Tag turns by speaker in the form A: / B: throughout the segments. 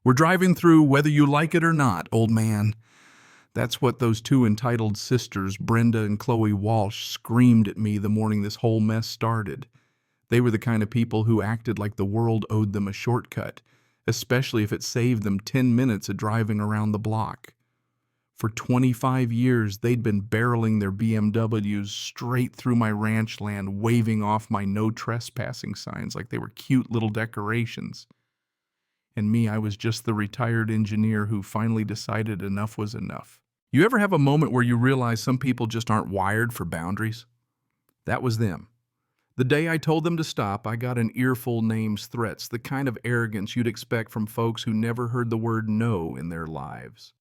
A: We're driving through whether you like it or not, old man. That's what those two entitled sisters, Brenda and Chloe Walsh, screamed at me the morning this whole mess started. They were the kind of people who acted like the world owed them a shortcut, especially if it saved them 10 minutes of driving around the block. For 25 years, they'd been barreling their BMWs straight through my ranch land, waving off my no trespassing signs like they were cute little decorations. And me, I was just the retired engineer who finally decided enough was enough. You ever have a moment where you realize some people just aren't wired for boundaries? That was them. The day I told them to stop, I got an earful names threats, the kind of arrogance you'd expect from folks who never heard the word no in their lives.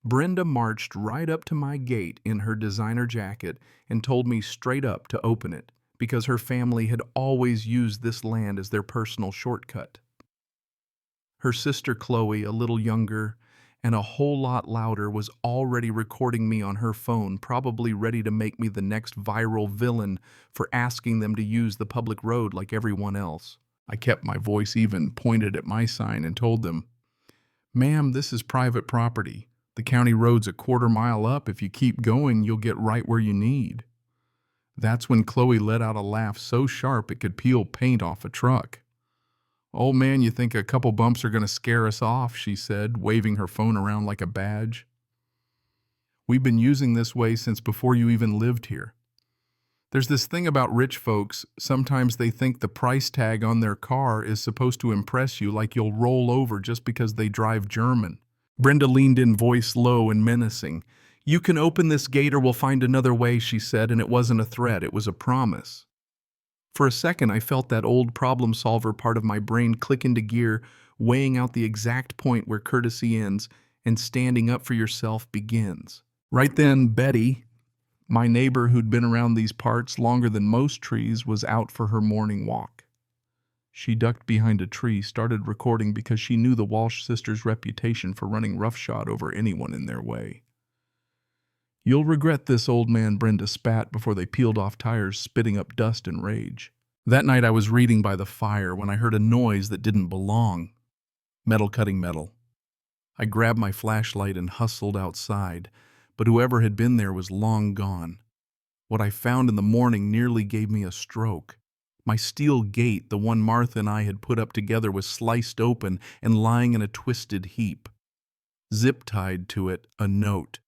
A: Brenda marched right up to my gate in her designer jacket and told me straight up to open it because her family had always used this land as their personal shortcut. Her sister Chloe, a little younger and a whole lot louder, was already recording me on her phone, probably ready to make me the next viral villain for asking them to use the public road like everyone else. I kept my voice even, pointed at my sign, and told them, "Ma'am, this is private property. The county road's a quarter-mile up. If you keep going, you'll get right where you need." That's when Chloe let out a laugh so sharp it could peel paint off a truck. "Oh man, you think a couple bumps are going to scare us off," she said, waving her phone around like a badge. "We've been using this way since before you even lived here. There's this thing about rich folks, sometimes they think the price tag on their car is supposed to impress you, like you'll roll over just because they drive German." Brenda leaned in, voice low and menacing. "You can open this gate or we'll find another way," she said, and it wasn't a threat, it was a promise. For a second, I felt that old problem solver part of my brain click into gear, weighing out the exact point where courtesy ends and standing up for yourself begins. Right then, Betty, my neighbor who'd been around these parts longer than most trees, was out for her morning walk. She ducked behind a tree, started recording because she knew the Walsh sisters' reputation for running roughshod over anyone in their way. "You'll regret this, old man," Brenda spat before they peeled off tires, spitting up dust and rage. That night I was reading by the fire when I heard a noise that didn't belong. Metal cutting metal. I grabbed my flashlight and hustled outside, but whoever had been there was long gone. What I found in the morning nearly gave me a stroke. My steel gate, the one Martha and I had put up together, was sliced open and lying in a twisted heap. Zip-tied to it, a note.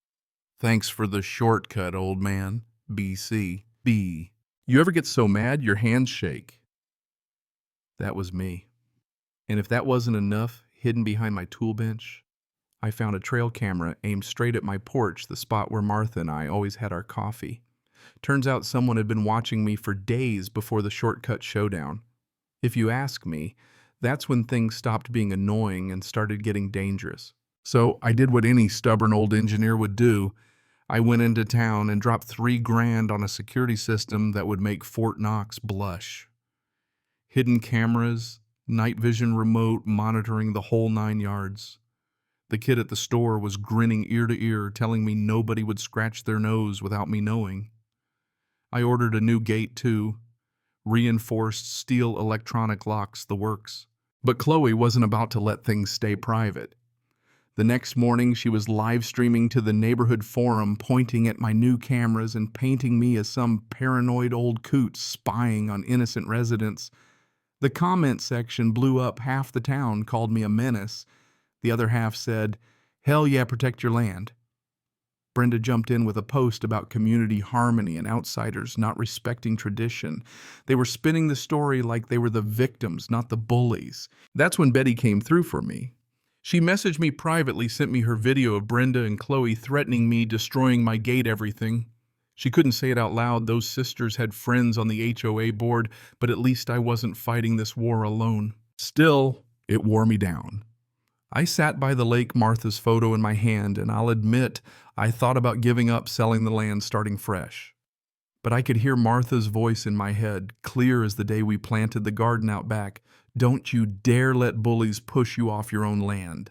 A: "Thanks for the shortcut, old man. BC. B." You ever get so mad your hands shake? That was me. And if that wasn't enough, hidden behind my tool bench, I found a trail camera aimed straight at my porch, the spot where Martha and I always had our coffee. Turns out someone had been watching me for days before the shortcut showdown. If you ask me, that's when things stopped being annoying and started getting dangerous. So I did what any stubborn old engineer would do. I went into town and dropped $3,000 on a security system that would make Fort Knox blush. Hidden cameras, night vision remote monitoring the whole 9 yards. The kid at the store was grinning ear to ear, telling me nobody would scratch their nose without me knowing. I ordered a new gate too. Reinforced steel electronic locks, the works. But Chloe wasn't about to let things stay private. The next morning, she was live streaming to the neighborhood forum, pointing at my new cameras and painting me as some paranoid old coot spying on innocent residents. The comment section blew up. Half the town called me a menace. The other half said, "Hell yeah, protect your land." Brenda jumped in with a post about community harmony and outsiders not respecting tradition. They were spinning the story like they were the victims, not the bullies. That's when Betty came through for me. She messaged me privately, sent me her video of Brenda and Chloe threatening me, destroying my gate, everything. She couldn't say it out loud. Those sisters had friends on the HOA board, but at least I wasn't fighting this war alone. Still, it wore me down. I sat by the lake, Martha's photo in my hand, and I'll admit I thought about giving up, selling the land, starting fresh. But I could hear Martha's voice in my head, clear as the day we planted the garden out back. "Don't you dare let bullies push you off your own land."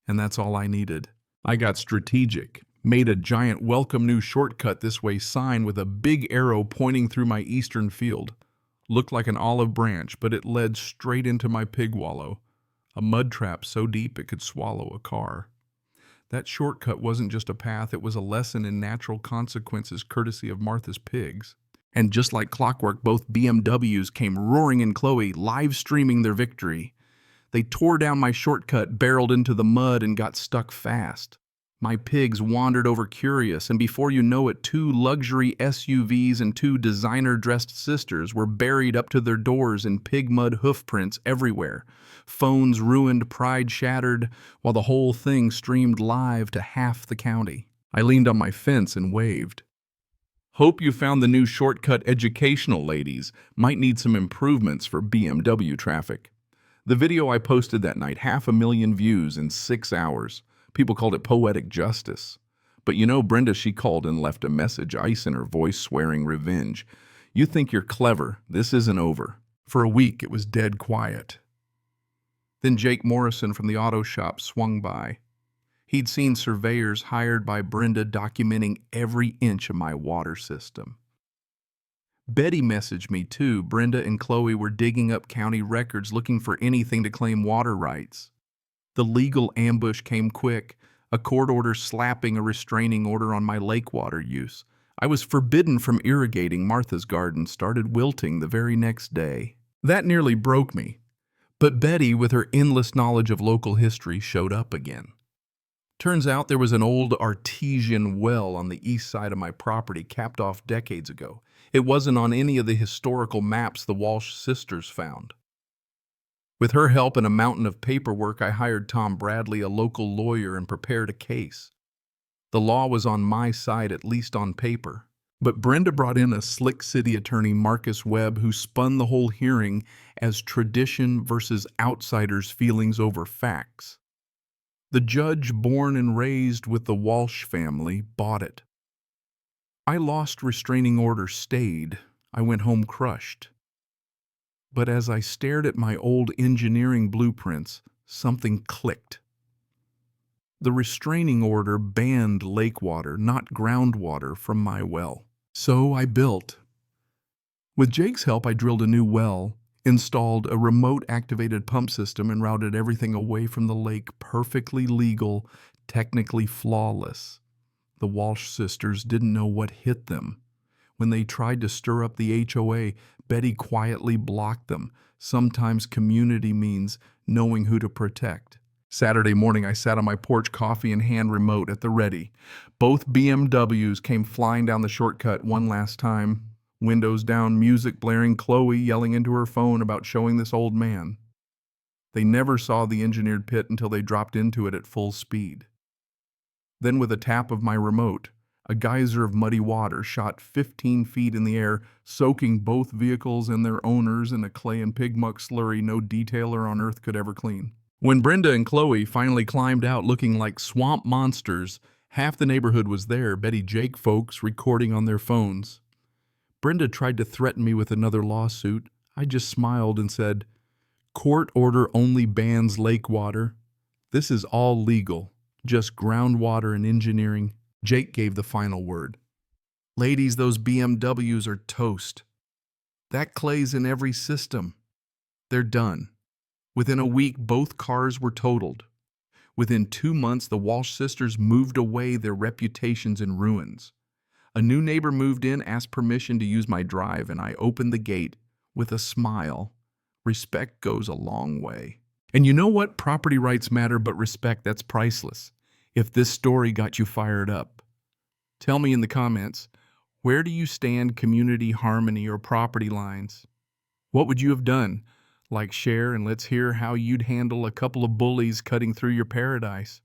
A: And that's all I needed. I got strategic, made a giant "Welcome New Shortcut This Way" sign with a big arrow pointing through my eastern field. Looked like an olive branch, but it led straight into my pig wallow. a mud trap so deep it could swallow a car. That shortcut wasn't just a path, it was a lesson in natural consequences courtesy of Martha's Pigs. And just like clockwork, both BMWs came roaring in Chloe, live streaming their victory. They tore down my shortcut, barreled into the mud, and got stuck fast. My pigs wandered over curious, and before you know it, 2 luxury SUVs and 2 designer-dressed sisters were buried up to their doors in pig mud hoofprints everywhere. Phones ruined, pride shattered, while the whole thing streamed live to half the county. I leaned on my fence and waved. Hope you found the new shortcut educational, ladies. Might need some improvements for BMW traffic. The video I posted that night, 500,000 views in 6 hours. People called it poetic justice. But you know, Brenda, she called and left a message, ice in her voice, swearing revenge. You think you're clever. This isn't over. For a week, it was dead quiet. Then Jake Morrison from the auto shop swung by. He'd seen surveyors hired by Brenda documenting every inch of my water system. Betty messaged me too. Brenda and Chloe were digging up county records looking for anything to claim water rights. The legal ambush came quick, a court order slapping a restraining order on my lake water use. I was forbidden from irrigating. Martha's garden started wilting the very next day. That nearly broke me. But Betty, with her endless knowledge of local history, showed up again. Turns out there was an old artesian well on the east side of my property, capped off decades ago. It wasn't on any of the historical maps the Walsh sisters found. With her help and a mountain of paperwork, I hired Tom Bradley, a local lawyer, and prepared a case. The law was on my side, at least on paper. But Brenda brought in a slick city attorney, Marcus Webb, who spun the whole hearing as tradition versus outsiders' feelings over facts. The judge, born and raised with the Walsh family, bought it. I lost, restraining order stayed. I went home crushed. But as I stared at my old engineering blueprints, something clicked. The restraining order banned lake water, not groundwater, from my well. So I built. With Jake's help, I drilled a new well, installed a remote-activated pump system, and routed everything away from the lake, perfectly legal, technically flawless. The Walsh sisters didn't know what hit them. When they tried to stir up the HOA, Betty quietly blocked them. Sometimes community means knowing who to protect. Saturday morning, I sat on my porch, coffee in hand, remote at the ready. Both BMWs came flying down the shortcut one last time. Windows down, music blaring, Chloe yelling into her phone about showing this old man. They never saw the engineered pit until they dropped into it at full speed. Then with a tap of my remote, a geyser of muddy water shot 15 feet in the air, soaking both vehicles and their owners in a clay and pig muck slurry no detailer on earth could ever clean. When Brenda and Chloe finally climbed out looking like swamp monsters, half the neighborhood was there, Betty Jake folks recording on their phones. Brenda tried to threaten me with another lawsuit. I just smiled and said, "Court order only bans lake water. This is all legal, just groundwater and engineering." Jake gave the final word. "Ladies, those BMWs are toast. That clay's in every system. They're done." Within a week, both cars were totaled. Within 2 months, the Walsh sisters moved away, their reputations in ruins. A new neighbor moved in, asked permission to use my drive, and I opened the gate with a smile. Respect goes a long way. And you know what? Property rights matter, but respect, that's priceless. If this story got you fired up, tell me in the comments, where do you stand, community harmony or property lines? What would you have done? Like, share, and let's hear how you'd handle a couple of bullies cutting through your paradise.